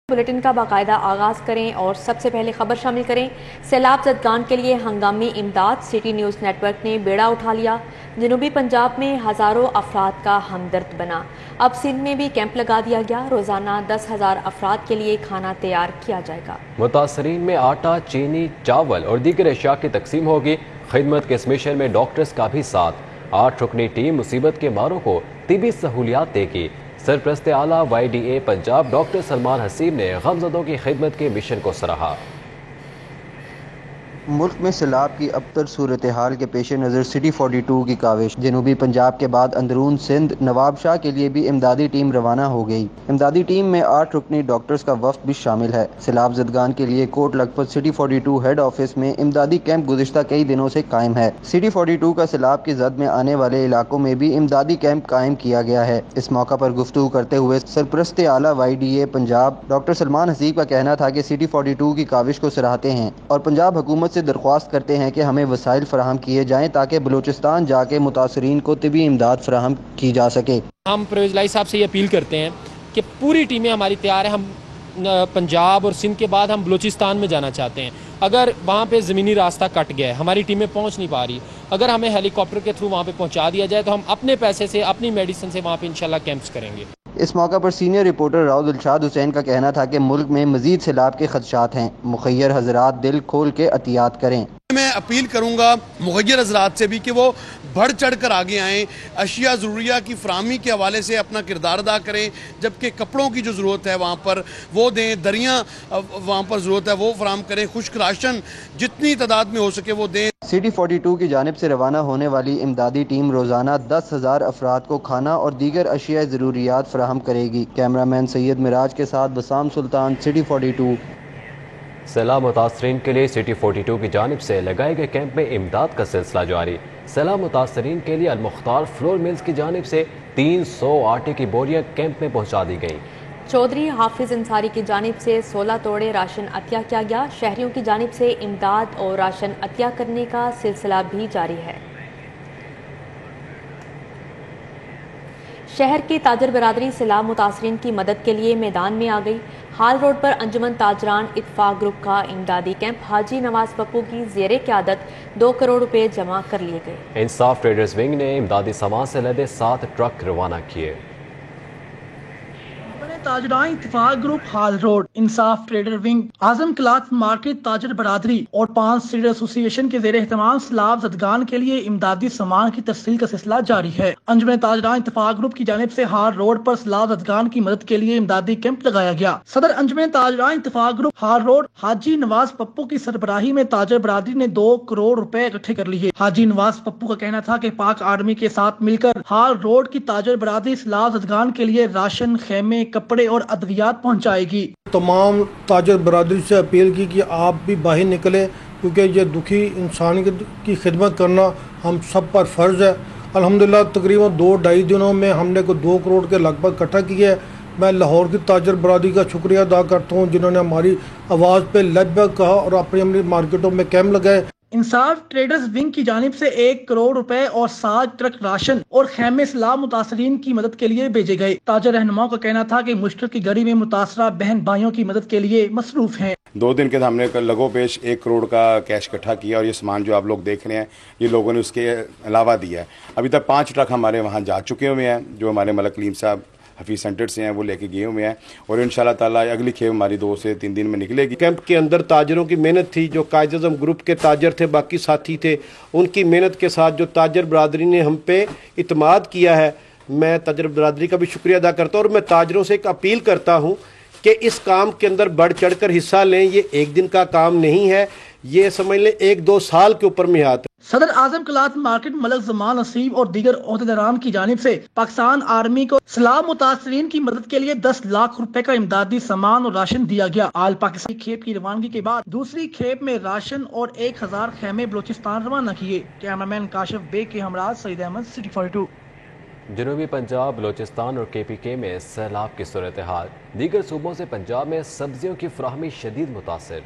Bulletin کا باقاعدہ آغاز کریں اور سب سے پہلے خبر شامل کریں۔ سیلاب زدگان کے لیے ہنگامی امداد، سٹی نیوز نیٹ ورک نے بیڑا اٹھا لیا۔ جنوبی پنجاب میں ہزاروں افراد کا ہمدرد بنا۔ اب سندھ میں بھی کیمپ لگا دیا گیا۔ روزانہ 10,000 افراد کے لیے کھانا تیار کیا جائے گا۔ متاثرین میں آٹا، چینی، چاول اور دیگر اشیاء کی تقسیم ہوگی۔ خدمت کے اس مشن میں ڈاکٹرز کا بھی ساتھ۔ 8 رکنی ٹیم مصیبت کے ماروں کو طبی سہولیات دے گی۔ سرپرست اعلیٰ YDA پنجاب ڈاکٹر سلمان حسیب نے غمزدوں کی خدمت کے مشن کو سراہا۔ ملک میں سیلاب کی ابتر صورتحال کے پیش نظر سٹی 42 کی کاوش۔ جنوبی پنجاب کے بعد اندرون سندھ نواب شاہ کے لیے بھی امدادی ٹیم روانہ ہو گئی۔ امدادی ٹیم میں 8 رکنی ڈاکٹرز کا وفد بھی شامل ہے۔ سیلاب زدگان کے لیے Kot Lakhpat city 42 head office میں امدادی کیمپ گزشتہ کئی دنوں سے قائم ہے۔ سٹی 42 کا سیلاب کی زد میں آنے والے علاقوں میں بھی امدادی کیمپ قائم کیا گیا ہے۔ اس موقع پر گفتگو کرتے ہوئے سرپرست اعلیٰ YDA پنجاب ڈاکٹر سلمان حسیب کا کہنا تھا کہ سٹی 42 کی کاوش کو سراہتے ہیں اور پنجاب حکومت سے درخواست کرتے ہیں کہ ہمیں وسائل فراہم کیے جائیں تاکہ بلوچستان جا کے متاثرین کو طبی امداد فراہم کی جا سکے۔ ہم پرویز لائی صاحب سے یہ اپیل کرتے ہیں کہ پوری ٹیمیں ہماری تیار ہیں۔ ہم پنجاب اور سندھ کے بعد ہم بلوچستان میں جانا چاہتے ہیں۔ اگر وہاں پہ زمینی راستہ کٹ گیا ہے، ہماری ٹیمیں پہنچ نہیں پا رہی، اگر ہمیں ہیلی کاپٹر کے تھرو وہاں پہ پہنچا دیا جائے تو ہم اپنے پیسے سے، اپنی میڈیسن سے وہاں پہ انشاءاللہ کیمپس کریں گے۔ اس موقع پر سینئر رپورٹر راؤ دلشاد حسین کا کہنا تھا کہ ملک میں مزید سیلاب کے خدشات ہیں۔ مخیر حضرات دل کھول کے عطیات کریں۔ میں اپیل کروں گا مخیر حضرات سے بھی کہ وہ بڑھ چڑھ کر آگے آئیں، اشیاء ضروریہ کی فراہمی کے حوالے سے اپنا کردار ادا کریں، جبکہ کپڑوں کی جو ضرورت ہے وہاں پر وہ دیں، دریاں وہاں پر ضرورت ہے وہ فراہم کریں، خشک راشن جتنی تعداد میں ہو سکے وہ دیں۔ سٹی 42 کی جانب سے روانہ ہونے والی امدادی ٹیم روزانہ 10,000 افراد کو کھانا اور دیگر اشیاء ضروریات فراہم کرے گی۔ کیمرامین سید مراج کے ساتھ وسام سلطان، سٹی 42۔ سیلاب متاثرین کے لیے سٹی 42 کی جانب سے لگائے گئے کیمپ میں امداد کا سلسلہ جاری۔ سیلاب متاثرین کے لیے المختار فلور ملز کی جانب سے 300 آٹے کی بوریاں کیمپ میں پہنچا دی گئیں۔ چودھری حافظ انصاری کی جانب سے 16 توڑے راشن عطیہ کیا گیا۔ شہریوں کی جانب سے امداد اور راشن عطیہ کرنے کا سلسلہ بھی جاری ہے۔ شہر کی تاجر برادری سیلاب متاثرین کی مدد کے لیے میدان میں آ گئی۔ ہال روڈ پر انجمن تاجران اتفاق گروپ کا امدادی کیمپ حاجی نواز پپو کی زیر قیادت 2 کروڑ روپے جمع کر لیے گئے۔ انصاف ٹریڈرز ونگ نے امدادی سامان سے لدے 7 ٹرک روانہ کیے۔ تاجران اتفاق گروپ ہال روڈ، انصاف ٹریڈر ونگ، اعظم کلاتھ مارکیٹ تاجر برادری اور 5 ٹریڈر ایسوسی ایشن کے زیر اہتمام سیلاب زدگان کے لیے امدادی سامان کی تفصیل کا سلسلہ جاری ہے۔ انجمن تاجران اتفاق گروپ کی جانب سے ہال روڈ پر سیلاب زدگان کی مدد کے لیے امدادی کیمپ لگایا گیا۔ صدر انجمن تاجران اتفاق گروپ ہال روڈ حاجی نواز پپو کی سربراہی میں تاجر برادری نے 2 کروڑ روپے اکٹھے کر لیے۔ حاجی نواز پپو کا کہنا تھا کہ پاک آرمی کے ساتھ مل کر ہال روڈ کی تاجر برادری سیلاب زدگان کے لیے راشن، خیمے، کپڑے اور ادویات پہنچائے گی۔ تمام تاجر برادری سے اپیل کی کہ آپ بھی باہر نکلیں، کیونکہ یہ دکھی انسانیت کی خدمت کرنا ہم سب پر فرض ہے۔ الحمدللہ تقریباً 2-2.5 دنوں میں ہم نے 2 کروڑ کے لگ بھگ اکٹھا کیا ہے۔ میں لاہور کی تاجر برادری کا شکریہ ادا کرتا ہوں جنہوں نے ہماری آواز پہ لبیک کہا اور اپنی مارکیٹوں میں کیمپ لگائے۔ انصاف ٹریڈرز ونگ کی جانب سے 1 کروڑ روپے اور 7 ٹرک راشن اور خیمے سیلاب متاثرین کی مدد کے لیے بھیجے گئے۔ تاجر رہنماؤں کا کہنا تھا کہ مشکل کی گھڑی میں متاثرہ بہن بھائیوں کی مدد کے لیے مصروف ہیں۔ 2 دن کے ہم نے لگو پیش 1 کروڑ کا کیش اکٹھا کیا اور یہ سامان جو آپ لوگ دیکھ رہے ہیں یہ لوگوں نے اس کے علاوہ دیا ہے۔ ابھی تک 5 ٹرک ہمارے وہاں جا چکے ہوئے ہیں جو ہمارے ملک کلیم صاحب حفیظ سینٹر سے ہیں، وہ لے کے گئے ہوئے ہیں اور انشاءاللہ تعالیٰ اگلی کھیپ ہماری 2 سے 3 دن میں نکلے گی۔ کیمپ کے اندر تاجروں کی محنت تھی، جو قائد اعظم گروپ کے تاجر تھے، باقی ساتھی تھے، ان کی محنت کے ساتھ جو تاجر برادری نے ہم پہ اعتماد کیا ہے، میں تاجر برادری کا بھی شکریہ ادا کرتا ہوں اور میں تاجروں سے ایک اپیل کرتا ہوں کہ اس کام کے اندر بڑھ چڑھ کر حصہ لیں۔ یہ ایک دن کا کام نہیں ہے، یہ سمجھ لیں 1-2 سال کے اوپر میں آتا ہے۔ صدر اعظم کلاتھ مارکیٹ ملک زمان نصیب اور دیگر عہدیداران کی جانب سے پاکستان آرمی کو سیلاب متاثرین کی مدد کے لیے 10 لاکھ روپے کا امدادی سامان اور راشن دیا گیا۔ آل پاکستانی کھیپ کی روانگی کے بعد دوسری کھیپ میں راشن اور 1000 خیمے بلوچستان روانہ کیے۔ کیمرامین کاشف بیگ کے ہمراہ سعید احمد، سٹی 42۔ جنوبی پنجاب، بلوچستان اور KPK میں سیلاب کی صورتحال۔ دیگر صوبوں سے پنجاب میں سبزیوں کی فراہمی شدید متاثر۔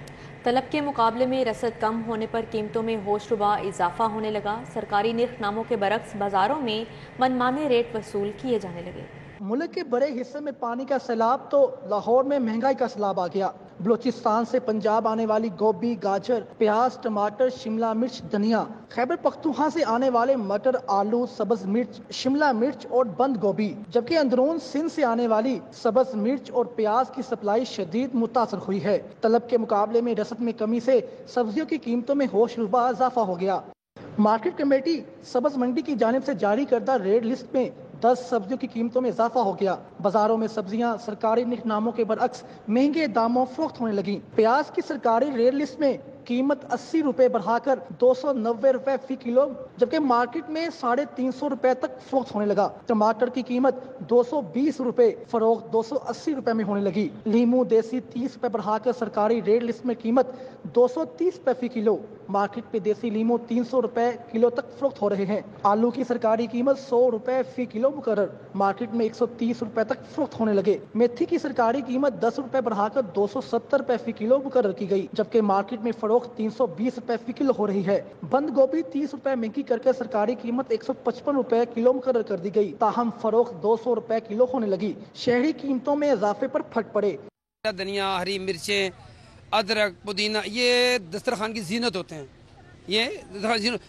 طلب کے مقابلے میں رسد کم ہونے پر قیمتوں میں ہوش ربا اضافہ ہونے لگا۔ سرکاری نرخ ناموں کے برعکس بازاروں میں منمانے ریٹ وصول کیے جانے لگے۔ मुल्क के बड़े हिस्से में पानी का सैलाब तो लाहौर में महंगाई का सैलाब आ गया। बलूचिस्तान से पंजाब आने वाली गोभी, गाजर, प्याज, टमाटर, शिमला मिर्च, धनिया, खैबर पख्तूनख्वा से आने वाले मटर, आलू, सब्ज मिर्च, शिमला मिर्च और बंद गोभी, जबकि अंदरून सिंध से आने वाली सब्ज मिर्च और प्याज की सप्लाई शदीद मुतासर हुई है। तलब के मुकाबले में रसद में कमी से सब्जियों की कीमतों में होशरुबा इजाफा हो गया। मार्केट कमेटी सब्ज मंडी की जानिब से जारी करदा रेट लिस्ट में 10 सब्जियों की कीमतों में इजाफा हो गया। बाजारों में सब्जियां सरकारी निखनामों के बरअक्स महंगे दामों फरोख्त होने लगी। प्याज की सरकारी रेट लिस्ट में कीमत 80 रुपए बढ़ाकर 290 रुपए फी किलो, जबकि मार्केट में 350 रुपए तक फरोख्त होने लगा। टमाटर की कीमत 220 रुपए फरोख्त 280 रुपए में होने लगी। लीमू देसी 30 रुपए बढ़ाकर सरकारी रेट लिस्ट में कीमत 230 रुपए फी किलो, मार्केट पे देसी लीमू 300 रुपए किलो तक फरोख्त हो रहे हैं। आलू की सरकारी कीमत 100 रुपए फी किलो मुकर्रर, मार्केट में 130 रुपए तक फरोख्त होने लगे। मेथी की सरकारी कीमत 10 रुपए बढ़ाकर 270 रुपए फी किलो मुकर्रर की गई, जबकि मार्केट में फरोख्त 320 रुपए फी किलो हो रही है। बंद गोभी 30 रुपए महंगी करके सरकारी कीमत 155 रुपए किलो मुकर्रर कर दी गई, ताहम फरोख्त 200 रुपए किलो होने लगी। शहरी कीमतों में इजाफे पर फट पड़े। धनिया, हरी मिर्चें, अदरक, पुदीना, ये दस्तरखान की जीनत होते हैं, ये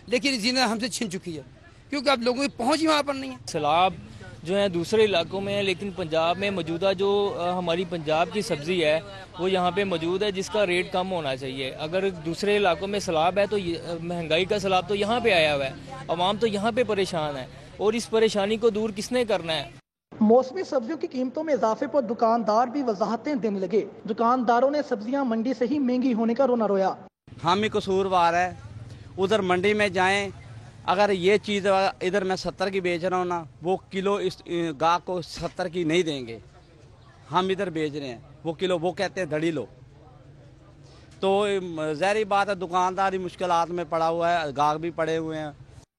लेकिन जीनत हमसे छिन चुकी है क्योंकि अब लोगों की पहुंच ही वहाँ पर नहीं है। सैलाब जो है दूसरे इलाकों में है, लेकिन पंजाब में मौजूदा जो हमारी पंजाब की सब्ज़ी है वो यहाँ पे मौजूद है, जिसका रेट कम होना चाहिए। अगर दूसरे इलाकों में सैलाब है तो महंगाई का सैलाब तो यहाँ पे आया हुआ है, अवाम तो यहाँ पे परेशान है, और इस परेशानी को दूर किसने करना है। मौसमी सब्जियों की कीमतों में इजाफे पर दुकानदार भी वजाहतें देने लगे। दुकानदारों ने सब्जियां मंडी से ही महंगी होने का रोना रोया। हम ही कसूरवार है, उधर मंडी में जाएं, अगर ये चीज़ इधर मैं 70 की बेच रहा हूँ ना, वो किलो इस गाहक को 70 की नहीं देंगे। हम इधर बेच रहे हैं वो किलो, वो कहते हैं धड़ी लो। तो ज़ाहिर बात है दुकानदार ही मुश्किलात में पड़ा हुआ है, गाहक भी पड़े हुए हैं।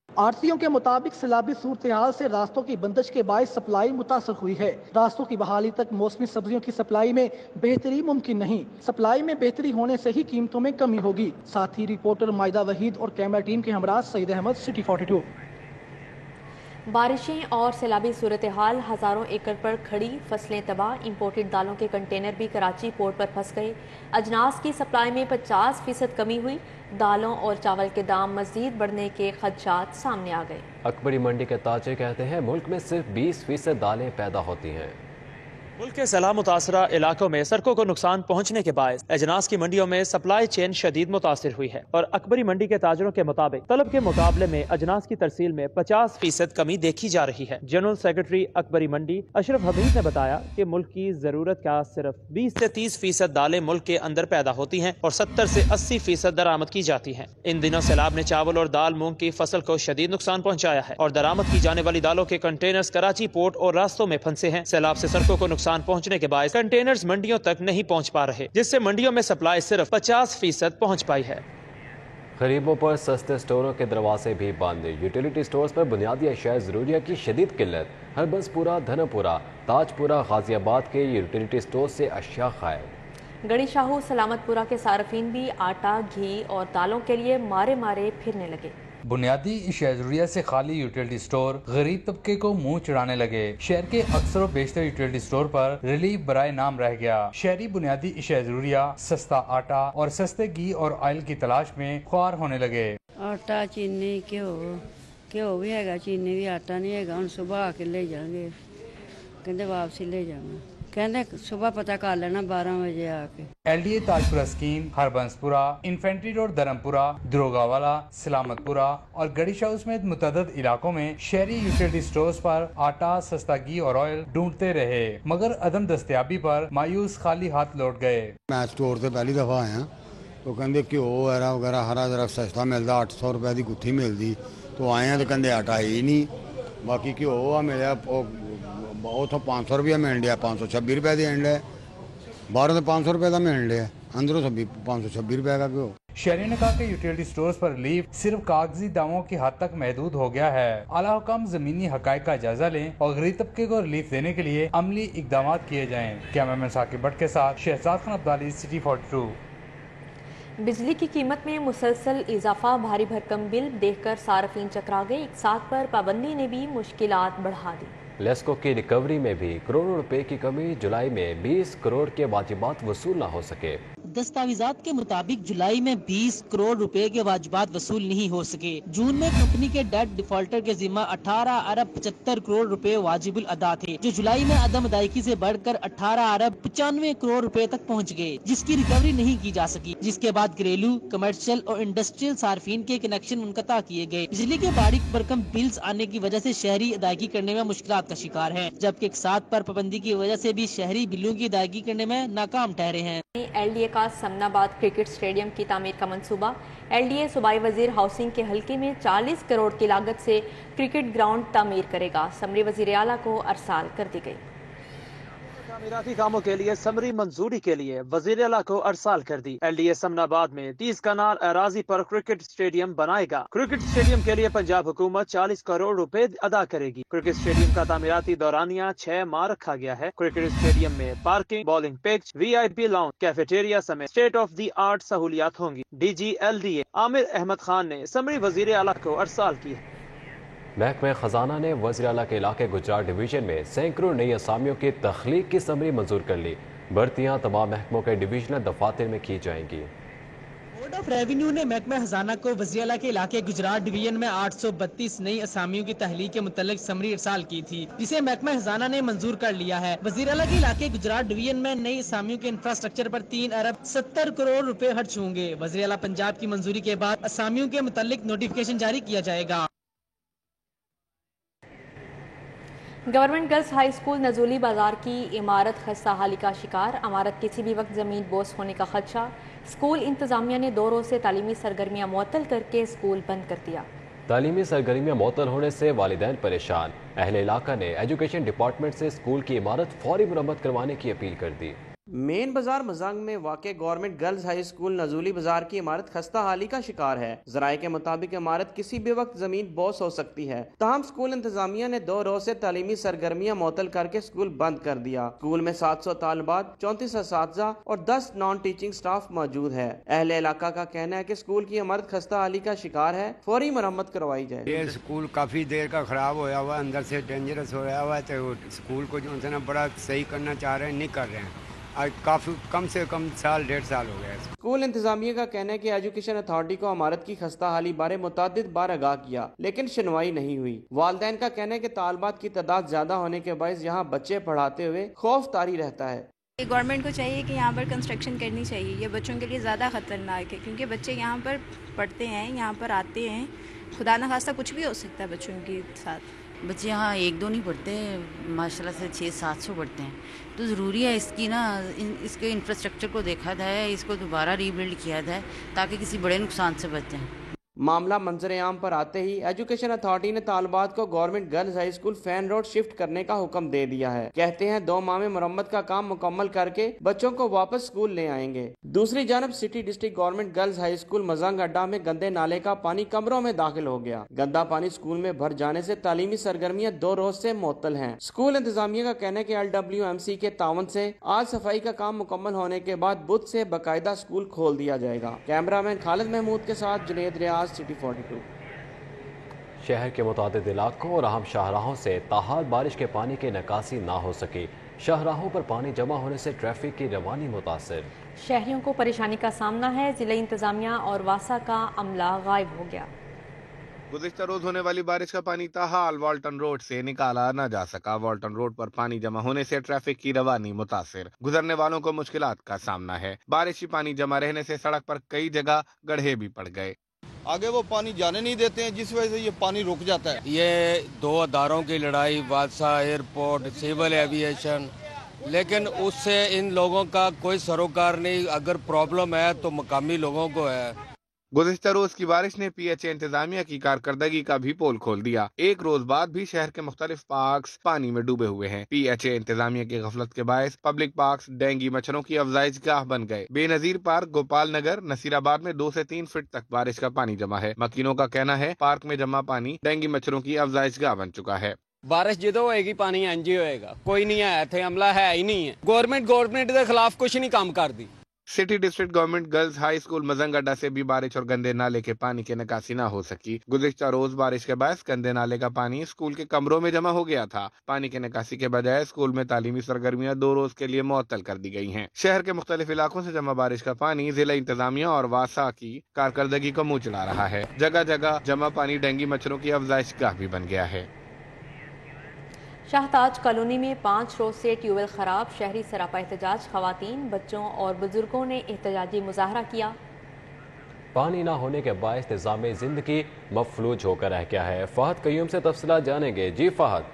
आड़तियों के मुताबिक सैलाबी सूरत-ए-हाल से रास्तों की बंदिश के बायस सप्लाई मुतासर हुई है। रास्तों की बहाली तक मौसमी सब्जियों की सप्लाई में बेहतरी मुमकिन नहीं। सप्लाई में बेहतरी होने से ही कीमतों में कमी होगी। साथ ही रिपोर्टर माइदा वहीद और कैमरा टीम के हमरा सईद अहमद, सिटी 42। बारिशें और सैलाबी सूरत हाल, हज़ारों एकड़ पर खड़ी फसलें तबाह, इम्पोर्टेड दालों के कंटेनर भी कराची पोर्ट पर फंस गए। अजनास की सप्लाई में 50% कमी हुई। दालों और चावल के दाम मज़ीद बढ़ने के खदशात सामने आ गए। अकबरी मंडी के ताजे कहते हैं मुल्क में सिर्फ 20% दालें पैदा होती हैं। मुल्क के सैलाब मुतासरा इलाकों में सड़कों को नुकसान पहुँचने के बायस अजनास की मंडियों में सप्लाई चेन शदीद मुतासिर हुई है, और अकबरी मंडी के ताजरों के मुताबिक तलब के मुकाबले में अजनास की तरसील में 50% कमी देखी जा रही है। जनरल सेक्रेटरी अकबरी मंडी अशरफ हबीब ने बताया कि मुल्क की जरूरत का सिर्फ 20 से 30% दालें मुल्क के अंदर पैदा होती हैं और 70 से 80% दरामद की जाती हैं। इन दिनों सैलाब ने चावल और दाल मूंग की फसल को शदीद नुकसान पहुँचाया है और दरामद की जाने वाली दालों के कंटेनर्स कराची पोर्ट और रास्तों में फंसे हैं। सैलाब से सड़कों को नुकसान पहुंचने के बाद कंटेनर्स मंडियों तक नहीं पहुंच पा रहे, जिससे मंडियों में सप्लाई सिर्फ 50% पहुंच पाई है। गरीबों पर सस्ते स्टोरों के दरवाजे भी बंद। यूटिलिटी स्टोर्स पर बुनियादी अशिया ज़रूरिया की शदीद किल्लत। हरबंसपुरा, धनपुरा, ताजपुरा, गाजियाबाद के यूटिलिटी स्टोर से अशिया गायब। गड़ी शाहू, सलामतपुरा के सार्फिन भी आटा, घी और दालों के लिए मारे मारे फिरने लगे। बुनियादी अशिया ज़रूरिया से खाली यूटिलिटी स्टोर गरीब तबके को मुंह चढ़ाने लगे। शहर के अक्सर और बेशतर यूटिलिटी स्टोर पर रिलीफ बराए नाम रह गया। शहरी बुनियादी अशिया ज़रूरिया, सस्ता आटा और सस्ते घी और ऑयल की तलाश में ख्वार होने लगे। आटा, चीनी, घ्यो भी है, चीनी भी, आटा नहीं है। हम सुबह आके ले जाएंगे, कहते वापसी ले जाना, कहते सुबह पता कर लेना 12 बजे आके। LDA Tajpura scheme Harbanspura, infantry road, Dharampura, Darogawala, Salamatpura और गड़ी शाहू समेत मुतअद्दिद इलाकों में शहरी यूटिलिटी स्टोर्स पर आटा, सस्ता घी और ऑयल ढूंढते रहे, मगर अदम दस्तयाबी पर मायूस खाली हाथ लौट गए। मैं स्टोर से पहली दफा आया तो कहते घ्यो वगैरह हरा जरा सस्ता मिलता, 800 रुपए की गुत्थी मिलती, तो आए हैं तो कहते आटा है ही नहीं। बाकी घ्यो मिले उतो 500 रुपया मिल रहा, 526 रुपए की एंड है। बाहरों तो 500 रुपए का मिल रहा है, अंदरों से 526 रुपए का घ्यो। शहरी ने कहा कि यूटिलिटी स्टोर्स पर रिलीफ सिर्फ कागजी दावों की हद तक महदूद हो गया है। आला हुकाम जमीनी हकायक का जायजा लें और गरीब तबके को रिलीफ देने के लिए अमली इकदाम किए जाएं। कैमरामैन साकिब भट्ट के साथ शहजाद खान अब्दाली, सिटी 42। बिजली की कीमत में मुसलसल इजाफा, भारी भरकम बिल देखकर सार्फिन चकरा गए। इक़्तिसाद पर पाबंदी ने भी मुश्किलात बढ़ा दी। लेस्को की रिकवरी में भी करोड़ों रुपए की कमी, जुलाई में 20 करोड़ के वाजिबात वसूल न हो सके। दस्तावेजात के मुताबिक जुलाई में 20 करोड़ रुपए के वाजिबात वसूल नहीं हो सके। जून में कंपनी के डेट डिफॉल्टर के जिम्मा 18 अरब 75 करोड़ रुपए वाजिबुल अदा थे, जो जुलाई में अदम अदायगी से बढ़कर 18 अरब 95 करोड़ रुपए तक पहुंच गए, जिसकी रिकवरी नहीं की जा सकी। जिसके बाद घरेलू, कमर्शियल और इंडस्ट्रियल सार्फिन के कनेक्शन मुनक़ता किए गए। बिजली के बारीक बरकम बिल्स आने की वजह से शहरी अदायगी करने में मुश्किलात का शिकार हैं, जबकि इक़साद पर पाबंदी की वजह से भी शहरी बिलों की अदायगी करने में नाकाम ठहरे हैं। LDA का समनाबाद क्रिकेट स्टेडियम की तामीर का मंसूबा। LDA सूबाई वजीर हाउसिंग के हल्के में 40 करोड़ की लागत से क्रिकेट ग्राउंड तामीर करेगा। समरी वजीर आला को अरसाल कर दी गई। तामीराती कामों के लिए समरी मंजूरी के लिए वजीर आला को अरसाल कर दी। LDA समनाबाद में 30 कनाल अराजी पर क्रिकेट स्टेडियम बनाएगा। क्रिकेट स्टेडियम के लिए पंजाब हुकूमत 40 करोड़ रुपए अदा करेगी। क्रिकेट स्टेडियम का तामीराती दौरानिया 6 माह रखा गया है। क्रिकेट स्टेडियम में parking, bowling pitch, VIP lounge, cafeteria समेत स्टेट ऑफ दी आर्ट सहूलियात होंगी। DG LDA आमिर अहमद खान ने समरी वजीर आला को अरसाल की है। महकमा खजाना ने वज़ीर आला के इलाके गुजरात डिवीजन में सैकड़ों नई असामियों की तख्लीक की समरी मंजूर कर ली। भर्तियां तमाम महकमों के डिवीजनल दफातर में की जाएंगी। बोर्ड ऑफ रेवेन्यू ने महकमा खजाना को वज़ीर आला के इलाके गुजरात डिवीजन में 832 नई असामियों की तहलीक के मुतल्लिक समरी इरसाल की थी, जिसे महकमा खजाना ने मंजूर कर लिया है। वज़ीर आला के इलाके गुजरात डिवीजन में नई असामियों के इंफ्रास्ट्रक्चर पर 3 अरब 70 करोड़ रुपए खर्च होंगे। वज़ीर आला पंजाब की मंजूरी के बाद असामियों के मुतल्लिक नोटिफिकेशन जारी किया जाएगा। गवर्नमेंट गर्ल्स हाई स्कूल नजूली बाजार की इमारत खस्ता हाली का शिकार। इमारत किसी भी वक्त ज़मीन बोस होने का खदशा। स्कूल इंतजामिया ने 2 रोज़ से तालीमी सरगर्मियाँ मुअत्तल करके स्कूल बंद कर दिया। तालीमी सरगर्मियाँ मुअत्तल होने से वालिदैन परेशान। अहले इलाका ने एजुकेशन डिपार्टमेंट से स्कूल की इमारत फौरी मुरम्मत करवाने की अपील कर दी। मेन बाजार मजांग में वाक़ गवर्नमेंट गर्ल्स हाई स्कूल नजूली बाजार की इमारत खस्ता हाली का शिकार है। ज़राए के मुताबिक इमारत किसी भी वक्त जमीन बोस हो सकती है। ताहम स्कूल इंतजामिया ने 2 रोज से तालीमी सरगर्मियाँ मुअत्तल करके स्कूल बंद कर दिया। स्कूल में 700 तालिबात, 34 असातिज़ा और 10 नॉन टीचिंग स्टाफ मौजूद है। अहले इलाका का कहना है कि स्कूल की इमारत खस्ता हाली का शिकार है, फौरी मरम्मत करवाई जाए। ये स्कूल काफी देर का खराब होया हुआ, अंदर से डेंजरस होया हुआ है, तो स्कूल को जो है ना बड़ा सही करना चाह रहे हैं, नहीं कर रहे हैं। आज काफी कम से कम साल 1.5 साल हो गया। स्कूल इंतजामिया का कहना है कि एजुकेशन अथॉरिटी को इमारत की खस्ता हाली बारे मुतअद्दिद बार आगाह किया, लेकिन सुनवाई नहीं हुई। वालिदैन का कहना है कि तालिबात की तादाद ज्यादा होने के बायस यहाँ बच्चे पढ़ाते हुए खौफ तारी रहता है। गवर्नमेंट को चाहिए कि यहाँ पर कंस्ट्रक्शन करनी चाहिए। ये बच्चों के लिए ज़्यादा ख़तरनाक है, क्योंकि बच्चे यहाँ पर पढ़ते हैं, यहाँ पर आते हैं, खुदा न खास्ता कुछ भी हो सकता है बच्चों के साथ। बच्चे यहाँ 1-2 नहीं पढ़ते, माशाल्लाह से 600-700 पढ़ते हैं। तो ज़रूरी है इसकी ना इसके इंफ्रास्ट्रक्चर को देखा जाए, इसको दोबारा रीबिल्ड किया जाए ताकि किसी बड़े नुकसान से बच जाएं। मामला मंजर आम पर आते ही एजुकेशन अथॉरिटी ने तालिबात को government girls high school fan road shift करने का हुक्म दे दिया है। कहते हैं 2 माह में मरम्मत का काम मुकम्मल करके बच्चों को वापस स्कूल ले आएंगे। दूसरी जानब city district government girls high school Mozang Adda में गंदे नाले का पानी कमरों में दाखिल हो गया। गंदा पानी स्कूल में भर जाने से तालीमी सरगर्मियाँ 2 रोज से मुअत्तल हैं। स्कूल इंतजामिया का कहना है कि LWMC के तावन से आज सफाई का काम मुकम्मल होने के बाद बुध से बाकायदा स्कूल खोल दिया जाएगा। कैमरामैन खालिद महमूद के साथ जुनेद रियाज, सिटी 42। शहर के मुतादिद इलाकों और अहम शाहराहों से ताहाल बारिश के पानी की निकासी ना हो सकी। शाहराहों पर पानी जमा होने से ट्रैफिक की रवानी मुतासर। शहरियों को परेशानी का सामना है। जिला इंतजामिया और वासा का अमला गायब हो गया। गुज़िश्ता रोज होने वाली बारिश का पानी ताहाल वाल्टन रोड से निकाला न जा सका। वाल्टन रोड पर पानी जमा होने से ट्रैफिक की रवानी मुतासिर। गुजरने वालों को मुश्किलात का सामना है। बारिशी पानी जमा रहने से सड़क पर कई जगह गड्ढे भी पड़ गए। आगे वो पानी जाने नहीं देते हैं, जिस वजह से ये पानी रुक जाता है। ये 2 अदारों की लड़ाई, वादसा एयरपोर्ट, सिविल एविएशन, लेकिन उससे इन लोगों का कोई सरोकार नहीं। अगर प्रॉब्लम है तो मकामी लोगों को है। गुज़िश्ता रोज की बारिश ने PHA इंतजामिया की कारकर्दगी का भी पोल खोल दिया। 1 रोज बाद भी शहर के मुख्तलिफ पार्क्स पानी में डूबे हुए हैं। PHA इंतजामिया की गफलत के बायस पब्लिक पार्क्स डेंगी मच्छरों की अफजाइश गाह बन गए। बेनजीर पार्क, गोपाल नगर, नसीराबाद में 2 से 3 फीट तक बारिश का पानी जमा है। मकीनों का कहना है पार्क में जमा पानी डेंगी मच्छरों की अफजाइश गाह बन चुका है। बारिश जो होएगी पानी इंज ही होएगा। कोई नहीं है, इत्थे अमला है ही नहीं है। गवर्नमेंट के खिलाफ कुछ नहीं काम कर दी। City district government girls high school Majangadda से भी बारिश और गंदे नाले के पानी की निकासी न हो सकी। गुज़िश्ता रोज बारिश के बाद गंदे नाले का पानी स्कूल के कमरों में जमा हो गया था। पानी की निकासी के बजाय स्कूल में तालीमी सरगर्मियां 2 रोज के लिए मुअत्तल कर दी गई हैं। शहर के मुख्तलिफ इलाकों से जमा बारिश का पानी जिला इंतजामिया और वासा की कारकर्दगी को मुंह चला रहा है। जगह जगह जमा पानी डेंगू मच्छरों की अफजाइश गाह भी बन गया है। शाहताज कॉलोनी में 5 रोज से ट्यूबवेल खराब, शहरी सरापा एहतजाज, खवातीन, बच्चों और बुजुर्गों ने एहतजाजी मुजाहरा किया। पानी ना होने के बायस निज़ाम जिंदगी मफलूज होकर रह गया है। फहद कयूम से तफसीलात जानेंगे। जी फहद।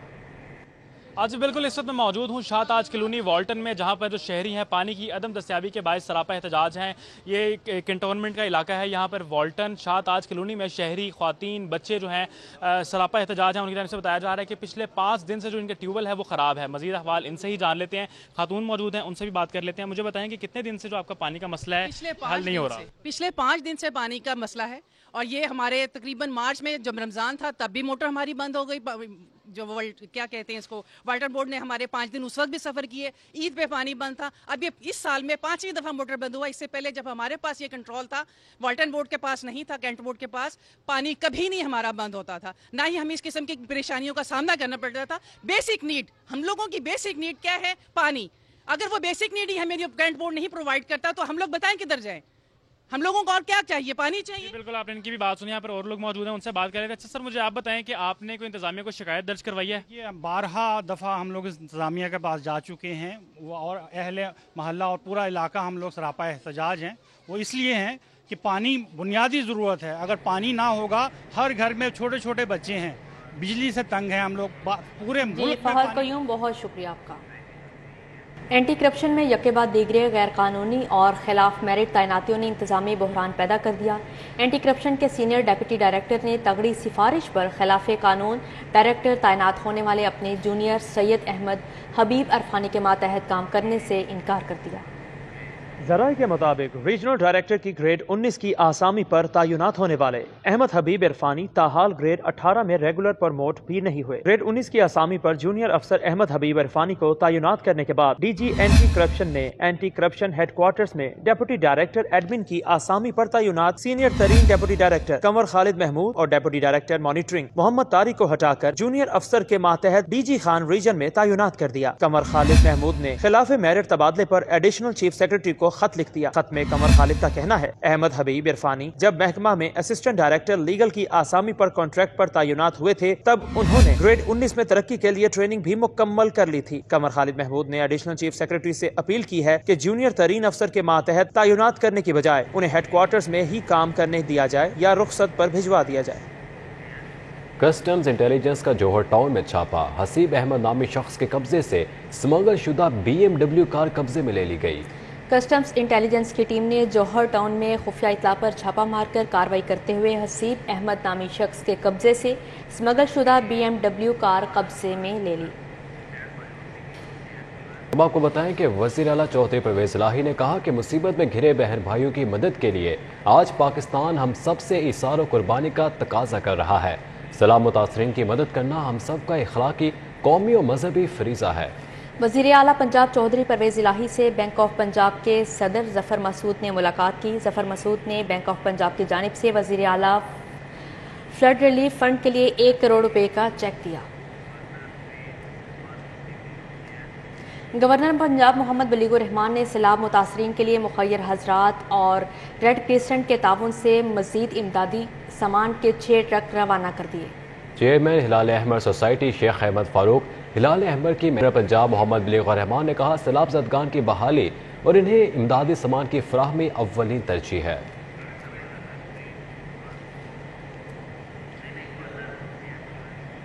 आज बिल्कुल इस वक्त मैं मौजूद हूँ शाहताज कॉलोनी वाल्टन में, जहाँ पर जो शहरी हैं पानी की अदम दस्तियाबी के बायस सरापा एहतजाज हैं। ये एक कंटोनमेंट का इलाका है। यहाँ पर वाल्टन शाहताज कॉलोनी में शहरी, ख्वातीन, बच्चे जो हैं सरापा एहतजाज हैं। उनकी तरफ से बताया जा रहा है कि पिछले 5 दिन से जो इनका ट्यूबवेल है वो ख़राब है। मज़ीद अहवाल इनसे ही जान लेते हैं। खातून मौजूद हैं, उनसे भी बात कर लेते हैं। मुझे बताएं कि कितने दिन से जो आपका पानी का मसला है हल नहीं हो रहा? पिछले 5 दिन से पानी का मसला है और ये हमारे तकरीबन मार्च में जब रमज़ान था तब भी मोटर हमारी बंद हो गई। जो क्या कहते हैं इसको, वाटर बोर्ड ने हमारे 5 दिन उस वक्त भी सफ़र किए। ईद पे पानी बंद था। अब ये इस साल में 5वीं दफ़ा मोटर बंद हुआ। इससे पहले जब हमारे पास ये कंट्रोल था, वाल्टन बोर्ड के पास नहीं था, कैंट बोर्ड के पास, पानी कभी नहीं हमारा बंद होता था, ना ही हमें इस किस्म की परेशानियों का सामना करना पड़ता था। बेसिक नीड, हम लोगों की बेसिक नीड क्या है? पानी। अगर वो बेसिक नीड ही हमें कैंट बोर्ड नहीं प्रोवाइड करता तो हम लोग बताएं किधर जाएं? हम लोगों को और क्या चाहिए? पानी चाहिए। बिल्कुल, आपने इनकी भी बात सुनी। यहाँ पर और लोग मौजूद हैं, उनसे बात करें। अच्छा सर, मुझे आप बताएं कि आपने कोई इंतजामिया को शिकायत दर्ज करवाई है? ये 12 दफ़ा हम लोग इंतजामिया के पास जा चुके हैं और अहले महल्ला और पूरा इलाका हम लोग सरापा एहतजाज हैं। वो इसलिए हैं कि पानी बुनियादी ज़रूरत है। अगर पानी ना होगा, हर घर में छोटे छोटे बच्चे हैं, बिजली से तंग हैं हम लोग पूरे मुल्क में। बहुत शुक्रिया आपका। एंटी करप्शन में यके बाद दीगरे गैर कानूनी और खिलाफ मेरिट तैनातियों ने इंतजामी बहरान पैदा कर दिया। एंटी करप्शन के सीनियर डेप्यूटी डायरेक्टर ने तगड़ी सिफारिश पर खिलाफ कानून डायरेक्टर तैनात होने वाले अपने जूनियर सैयद अहमद हबीब अरफानी के मातहत काम करने से इनकार कर दिया। ज़राए के मुताबिक रीजनल डायरेक्टर की ग्रेड 19 की आसामी पर तैनात होने वाले अहमद हबीब इरफानी ताहाल ग्रेड 18 में रेगुलर प्रमोट भी नहीं हुए। ग्रेड 19 की आसामी पर जूनियर अफसर अहमद हबीब इरफानी को तैनात करने के बाद डीजी एंटी करप्शन ने एंटी करप्शन हेडक्वार्टर्स में डेप्यूटी डायरेक्टर एडमिन की आसामी पर तैनात सीनियर तरीन डेप्यूटी डायरेक्टर कंवर खालिद महमूद और deputy director monitoring Mohammad Tariq को हटाकर जूनियर अफसर के मातहत डीजी खान रीजन में तैनात कर दिया। कंवर खालिद महमूद ने खिलाफ मेरिट तबादले पर एडिशनल चीफ सेक्रेटरी को खत लिख दिया। खत में कंवर खालिद का कहना है, अहमद हबीब इरफानी जब महकमा में असिस्टेंट डायरेक्टर लीगल की आसामी पर कॉन्ट्रैक्ट पर तैनात हुए थे तब उन्होंने ग्रेड 19 में तरक्की के लिए ट्रेनिंग भी मुकम्मल कर ली थी। कंवर खालिद महमूद ने एडिशनल चीफ सेक्रेटरी से अपील की है कि जूनियर तरीन अफसर के मातहत तैनात करने की बजाय उन्हें हेडक्वार्टर्स में ही काम करने दिया जाए या रुखसत पर भिजवा दिया जाए। कस्टम्स इंटेलिजेंस का जौहर टाउन में छापा, हसीब अहमद नामी शख्स के कब्जे से स्मगल शुदा BMW कार कब्जे में ले ली गई। कस्टम्स इंटेलिजेंस की टीम ने जौहर टाउन में खुफिया इत्तला पर छापा मारकर कार्रवाई करते हुए हसीब अहमद नामी शख्स के कब्जे से स्मगल शुदा BMW कार कब्जे में ले ली। अब आपको बताएं कि वज़ीर आला चौधरी परवेज इलाही ने कहा कि मुसीबत में घिरे बहन भाइयों की मदद के लिए आज पाकिस्तान हम सबसे इसार और कुर्बानी का तकाजा कर रहा है। सलाम मुतासरीन की मदद करना हम सबका इखलाकी, कौमी और मजहबी फरीज़ा है। वज़ीर आला पंजाब चौधरी परवेज इलाही से बैंक ऑफ पंजाब के सदर जफर मसूद ने मुलाकात की। जफर मसूद ने बैंक ऑफ पंजाब की जानिब से वज़ीर आला फ्लड रिलीफ फंड के लिए 1 करोड़ रुपए का चेक दिया। गवर्नर पंजाब मोहम्मद बलीगुर रहमान ने सैलाब मुतासरीन के लिए मुखय्यर हजरात और रेड क्रिसेंट के ताउन से मजीद इमदादी सामान के 6 ट्रक रवाना कर दिए। चेयरमैन हिलाल अहमद सोसाइटी शेख अहमद फारूक हिलाल अहमद की मेयर पंजाब मोहम्मद बलीगुर रहमान ने कहा, सैलाब ज़दगान की बहाली और इन्हें इमदादी सामान की फराहमी अव्वलीन तरजीह है।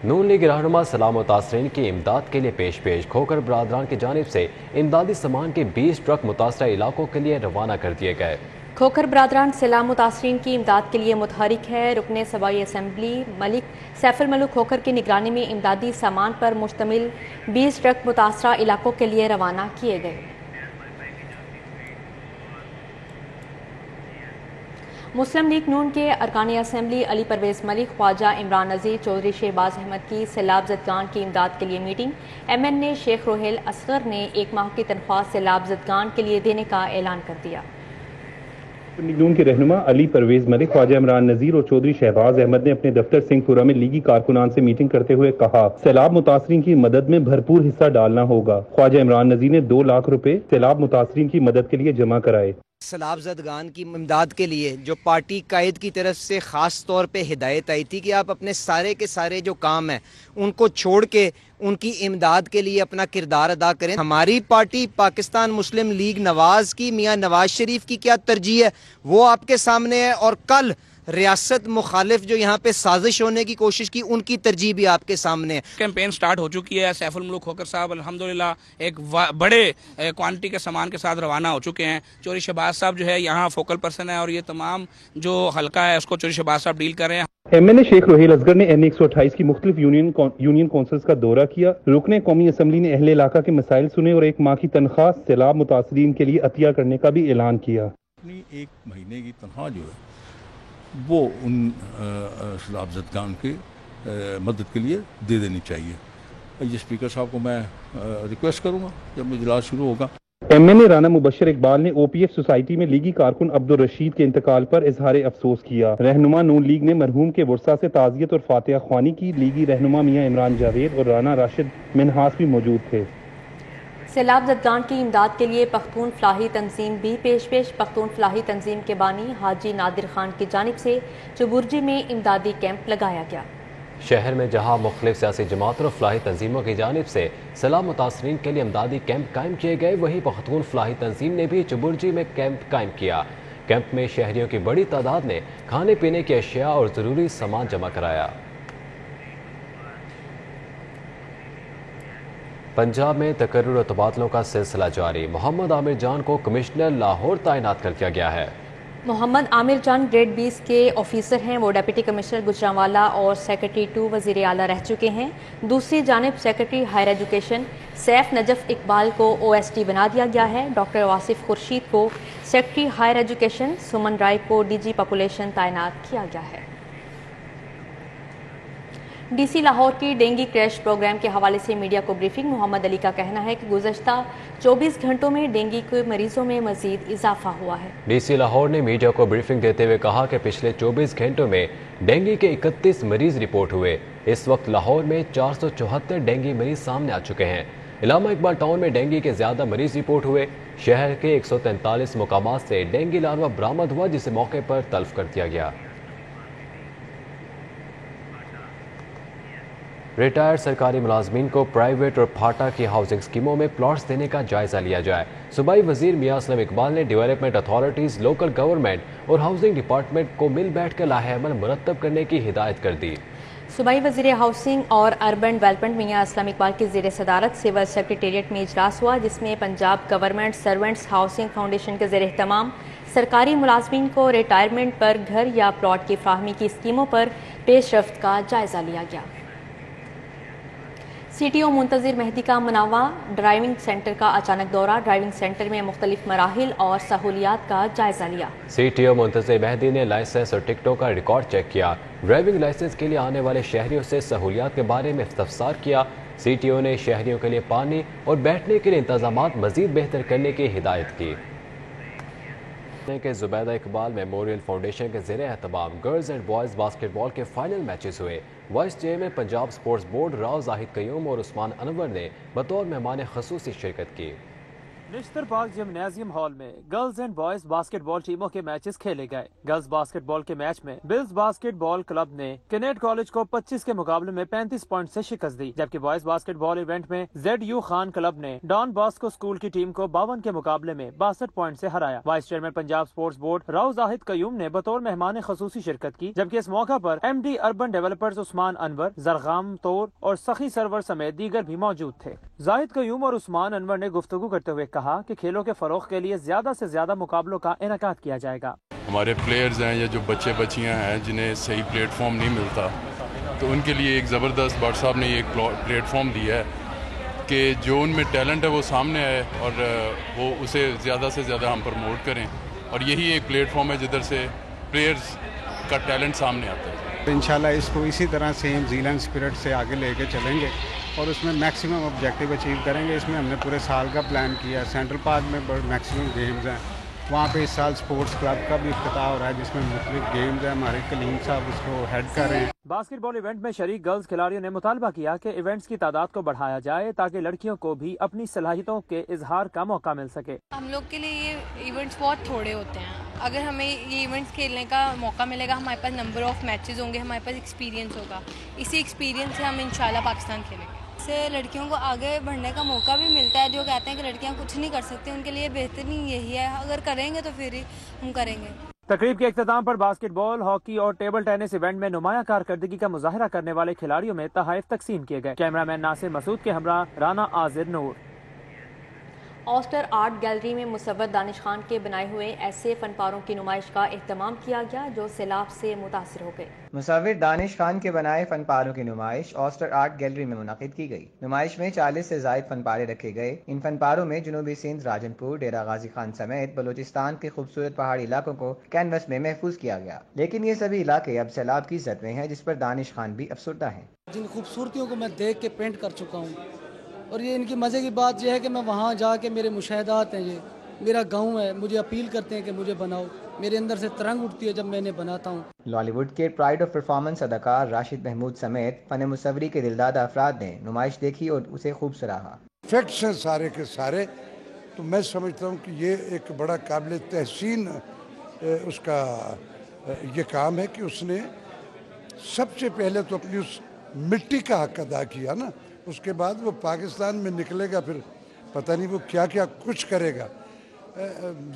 नून लीग रहनुमा सलाम मुतासरीन की इमदाद के लिए पेश खोकर बरादरान की जानिब से इमदादी सामान के 20 ट्रक मुतासरा इलाकों के लिए रवाना कर दिए गए। खोखर बरादरान सैलाब मुतासरीन की इमदाद के लिए मुतहरिक है। रुकने सबाई असम्बली मलिक सैफुल मलूक खोखर की निगरानी में इमदादी सामान पर मुश्तमिल 20 ट्रक मुतासरा इलाकों के लिए रवाना किए गए। مسلم لیگ نون کے ارکان اسمبلی علی پرویز ملک، خواجہ عمران نذیر، چودھری شہباز احمد کی سیلاب زدگان کی امداد کے لیے میٹنگ۔ ایم این اے شیخ روہیل اصغر نے 1 ماہ کی تنخواہ سیلاب زدگان کے لیے دینے کا اعلان کر دیا۔ مسلم لیگ نون کے رہنما علی پرویز ملک، خواجہ عمران نذیر اور چودھری شہباز احمد نے اپنے دفتر سنگھ پورہ میں لیگی کارکنان سے میٹنگ کرتے ہوئے کہا سیلاب متاثرین کی مدد میں بھرپور حصہ ڈالنا ہوگا۔ خواجہ عمران نذیر نے 2 لاکھ روپے سیلاب متاثرین کی مدد کے لیے جمع کرائے۔ سیلاب زدگان کی امداد کے لیے جو پارٹی قائد کی طرف سے خاص طور پہ ہدایت آئی تھی کہ آپ اپنے سارے کے سارے جو کام ہیں ان کو چھوڑ کے ان کی امداد کے لیے اپنا کردار ادا کریں۔ ہماری پارٹی پاکستان مسلم لیگ نواز کی، میاں نواز شریف کی کیا ترجیح ہے وہ آپ کے سامنے ہے، اور کل ریاست مخالف جو یہاں پہ سازش ہونے کی کوشش کی ان کی ترجیح بھی آپ کے سامنے ہے۔ کیمپین سٹارٹ ہو چکی ہے۔ سیف الملک کھوکر صاحب الحمدللہ ایک بڑے کوانٹٹی کے سامان کے ساتھ روانہ ہو چکے ہیں۔ چودھری شہباز صاحب جو ہے یہاں فوکل پرسن ہے اور یہ تمام جو حلقہ ہے اس کو چودھری شہباز صاحب ڈیل کر رہے ہیں۔ ایم این اے شیخ روہیل اصغر نے این 128 کی مختلف یونین کونسلز کا دورہ کیا۔ رکن قومی اسمبلی نے اہل علاقہ کے مسائل سنے اور 1 ماہ کی تنخواہ سیلاب متاثرین کے لیے عطیہ کرنے کا بھی اعلان کیا۔ اپنی 1 مہینے کی تنخواہ جو ہے وہ ان سیلاب زدگان کے مدد کے لیے دے دینی چاہیے۔ یہ اسپیکر صاحب کو میں ریکویسٹ کروں گا جب اجلاس شروع ہوگا۔ ایم این اے رانا مبشر اقبال نے او پی ایف سوسائٹی میں لیگی کارکن عبدالرشید کے انتقال پر اظہار افسوس کیا۔ رہنما نون لیگ نے مرحوم کے ورثہ سے تعزیت اور فاتحہ خوانی کی۔ لیگی رہنما میاں عمران جاوید اور رانا راشد منہاس بھی موجود تھے۔ سیلاب زدگان کی امداد کے لیے پختون فلاحی تنظیم بھی پیش پختون فلاحی تنظیم کے بانی حاجی نادر خان کی جانب سے چبرجی میں امدادی کیمپ لگایا گیا۔ شہر میں جہاں مختلف سیاسی جماعتوں اور فلاحی تنظیموں کی جانب سے سیلاب متاثرین کے لیے امدادی کیمپ قائم کیے گئے، وہیں پختون فلاحی تنظیم نے بھی چبرجی میں کیمپ قائم کیا۔ کیمپ میں شہریوں کی بڑی تعداد نے کھانے پینے کی اشیاء اور ضروری سامان جمع کرایا۔ پنجاب میں تقرر و تبادلوں کا سلسلہ جاری۔ محمد عامر جان کو کمشنر لاہور تعینات کر دیا گیا ہے۔ محمد عامر جان گریڈ 20 کے آفیسر ہیں۔ وہ ڈپٹی کمشنر گجرانوالہ اور سیکرٹری 2 وزیر اعلیٰ رہ چکے ہیں۔ دوسری جانب secretary higher education Saif Najaf Iqbal کو او ایس ٹی بنا دیا گیا ہے۔ ڈاکٹر واصف خورشید کو سیکرٹری ہائر ایجوکیشن، سمن رائے کو ڈی جی پاپولیشن تعینات کیا گیا ہے۔ ڈی سی لاہور کی ڈینگی کریش پروگرام کے حوالے سے میڈیا کو بریفنگ۔ محمد علی کا کہنا ہے کہ گزشتہ 24 گھنٹوں میں ڈینگی کے مریضوں میں مزید اضافہ ہوا ہے۔ ڈی سی لاہور نے میڈیا کو بریفنگ دیتے ہوئے کہا کہ پچھلے 24 گھنٹوں میں ڈینگی کے 31 مریض رپورٹ ہوئے۔ اس وقت لاہور میں 474 ڈینگی مریض سامنے آ چکے ہیں۔ علامہ اقبال ٹاؤن میں ڈینگی کے زیادہ مریض رپورٹ ہوئے۔ شہر کے 143 مقامات سے ڈینگی لاروا برآمد ہوا جسے موقع پر تلف کر دیا گیا۔ ریٹائرڈ سرکاری ملازمین کو پرائیویٹ اور پھاٹا کی ہاؤسنگ اسکیموں میں پلاٹس دینے کا جائزہ لیا جائے۔ صوبائی وزیر میاں اسلم اقبال نے ڈیولپمنٹ اتھارٹیز، لوکل گورنمنٹ اور ہاؤسنگ ڈپارٹمنٹ کو مل بیٹھ کر لاہے عمل مرتب کرنے کی ہدایت کر دی۔ صوبائی وزیر ہاؤسنگ اور اربن ڈیولپمنٹ میاں اسلم اقبال کی زیر صدارت سول سیکریٹریٹ میں اجلاس ہوا، جس میں Punjab government servants housing foundation کے زیر اہتمام سرکاری ملازمین کو ریٹائرمنٹ پر گھر یا پلاٹ کی فراہمی کی اسکیموں پر پیش رفت کا جائزہ لیا گیا۔ سی ٹی او منتظر مہدی کا مناواں ڈرائیونگ سینٹر کا اچانک دورہ۔ ڈرائیونگ سینٹر میں مختلف مراحل اور سہولیات کا جائزہ لیا۔ سی ٹی او منتظر مہدی نے لائسنس اور ٹکٹوں کا ریکارڈ چیک کیا۔ ڈرائیونگ لائسنس کے لیے آنے والے شہریوں سے سہولیات کے بارے میں استفسار کیا۔ سی ٹی او نے شہریوں کے لیے پانی اور بیٹھنے کے لیے انتظامات مزید بہتر کرنے کی ہدایت کی۔ کہ زبیدہ اقبال میموریل فاؤنڈیشن کے زیر اہتمام girls and boys basketball کے فائنل میچز ہوئے۔ Vice chairman Punjab sports board Rao Zahid Qayyum اور عثمان انور نے بطور مہمان خصوصی شرکت کی۔ نشتر پارک جمنازیم ہال میں girls and boys basketball ٹیموں کے میچز کھیلے گئے۔ گرلز باسکٹ بال کے میچ میں بلز باسکٹ بال کلب نے کینیڈ کالج کو 25 کے مقابلے میں 35 پوائنٹ سے شکست دی، جبکہ بوائز باسکٹ بال ایونٹ میں زیڈ یو خان کلب نے ڈان باسکو اسکول کی ٹیم کو 52 کے مقابلے میں 62 پوائنٹ سے ہرایا۔ Vice chairman Punjab sports board Rao Zahid Qayyum نے بطور مہمان خصوصی شرکت کی، جبکہ اس موقع پر M D urban developers Usman Anwar, Zargham Toor اور سخی سرور سمیت دیگر بھی موجود تھے۔ زاہد قیوم اور عثمان انور نے گفتگو کرتے ہوئے کہا کہ کھیلوں کے فروغ کے لیے زیادہ سے زیادہ مقابلوں کا انعقاد کیا جائے گا۔ ہمارے پلیئرز ہیں یا جو بچے بچیاں ہیں جنہیں صحیح پلیٹ فارم نہیں ملتا، تو ان کے لیے ایک زبردست بٹ صاحب نے ایک پلیٹ فارم دیا ہے کہ جو ان میں ٹیلنٹ ہے وہ سامنے آئے اور وہ اسے زیادہ سے زیادہ ہم پروموٹ کریں، اور یہی ایک پلیٹ فارم ہے جدھر سے प्लेयर्स का टैलेंट सामने आता है। इंशाल्लाह इसको इसी तरह सेम ज़ीलैंड स्पिरिट से आगे लेके चलेंगे और उसमें मैक्सिमम ऑब्जेक्टिव अचीव करेंगे। इसमें हमने पूरे साल का प्लान किया है। सेंट्रल पार्क में मैक्सिमम गेम्स हैं, वहाँ पे इस साल स्पोर्ट्स क्लब का भी इफ्तिताह हो रहा है जिसमें मुख्तलिफ गेम्स हैं। हमारे कलीम साहब उसको हेड कर रहे हैं। बास्केटबॉल इवेंट में शरीक गर्ल्स खिलाड़ियों ने मुतालबा किया कि इवेंट्स की तादाद को बढ़ाया जाए ताकि लड़कियों को भी अपनी सलाहियतों के इजहार का मौका मिल सके। हम लोग के लिए ये इवेंट्स बहुत थोड़े होते हैं। अगर हमें ये इवेंट्स खेलने का मौका मिलेगा, हमारे पास नंबर ऑफ मैचेस होंगे, हमारे पास एक्सपीरियंस होगा, इसी एक्सपीरियंस से हम इंशाल्लाह पाकिस्तान खेलेंगे। इससे लड़कियों को आगे बढ़ने का मौका भी मिलता है। जो कहते हैं कि लड़कियां कुछ नहीं कर सकती, उनके लिए बेहतरीन यही है, अगर करेंगे तो फिर ही हम करेंगे। तकरीब के इख्तिताम पर बास्केटबॉल, हॉकी और टेबल टेनिस इवेंट में नुमाया कारकर्दगी का मुजाहरा करने वाले खिलाड़ियों में तोहफे तकसीम किए गए। कैमरामैन नासिर मसूद के हमरा राना आजिर नूर। ऑस्टर आर्ट गैलरी में मुसव्वर दानिश खान के बनाए हुए ऐसे फनपारों की नुमाइश का एहतमाम किया गया जो सैलाब से मुतासिर हो गए। मुसव्विर दानिश खान के बनाए फनपारों की नुमाइश ऑस्टर आर्ट गैलरी में मुनक़िद की गई। नुमाइश में 40 से ज़ायद फनपारे रखे गए। इन फनपारों में जनूबी सिंध, राजनपुर, डेरा गाजी खान समेत बलूचिस्तान के खूबसूरत पहाड़ी इलाकों को कैनवस में महफूज किया गया। लेकिन ये सभी इलाके अब सैलाब की ज़द में हैं, जिस पर दानिश खान भी अफसुर्दा हैं। जिन खूबसूरतियों को मैं देख के पेंट कर चुका हूँ और ये इनकी मज़े की बात यह है कि मैं वहाँ जाके मेरे मुशाहदात हैं, ये मेरा गांव है, मुझे अपील करते हैं कि मुझे बनाओ। मेरे अंदर से तरंग उठती है जब मैं इन्हें बनाता हूँ। लॉलीवुड के प्राइड ऑफ परफॉर्मेंस अदाकार राशिद महमूद समेत फन मुसव्वरी के दिलदादा अफराद ने नुमाइश देखी और उसे खूब सराहा। फैक्ट्स हैं सारे के सारे, तो मैं समझता हूँ कि ये एक बड़ा काबिल तहसीन उसका ये काम है कि उसने सबसे पहले तो अपनी उस मिट्टी का हक अदा किया ना, उसके बाद वो पाकिस्तान में निकलेगा, फिर पता नहीं वो क्या क्या कुछ करेगा।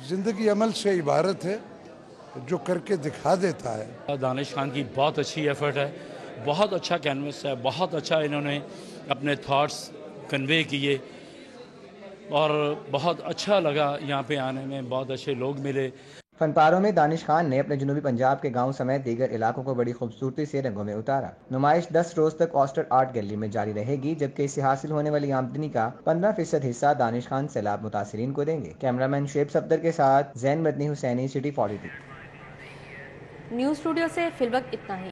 ज़िंदगी अमल से इबारत है, जो करके दिखा देता है। दानिश खान की बहुत अच्छी एफर्ट है, बहुत अच्छा कैनवस है, बहुत अच्छा इन्होंने अपने थॉट्स कन्वे किए और बहुत अच्छा लगा यहाँ पे आने में, बहुत अच्छे लोग मिले। फनपारों में दानिश खान ने अपने जनूबी पंजाब के गांव समेत दीगर इलाकों को बड़ी खूबसूरती से रंगों में उतारा। नुमाइश 10 रोज तक ऑस्टर आर्ट गैलरी में जारी रहेगी, जबकि इससे हासिल होने वाली आमदनी का 15% हिस्सा दानिश खान सैलाब मुतासिरीन को देंगे। कैमरामैन शेब सफदर के साथ Zain Madani Hussaini, City 42। News studio से फिलवक्त इतना ही।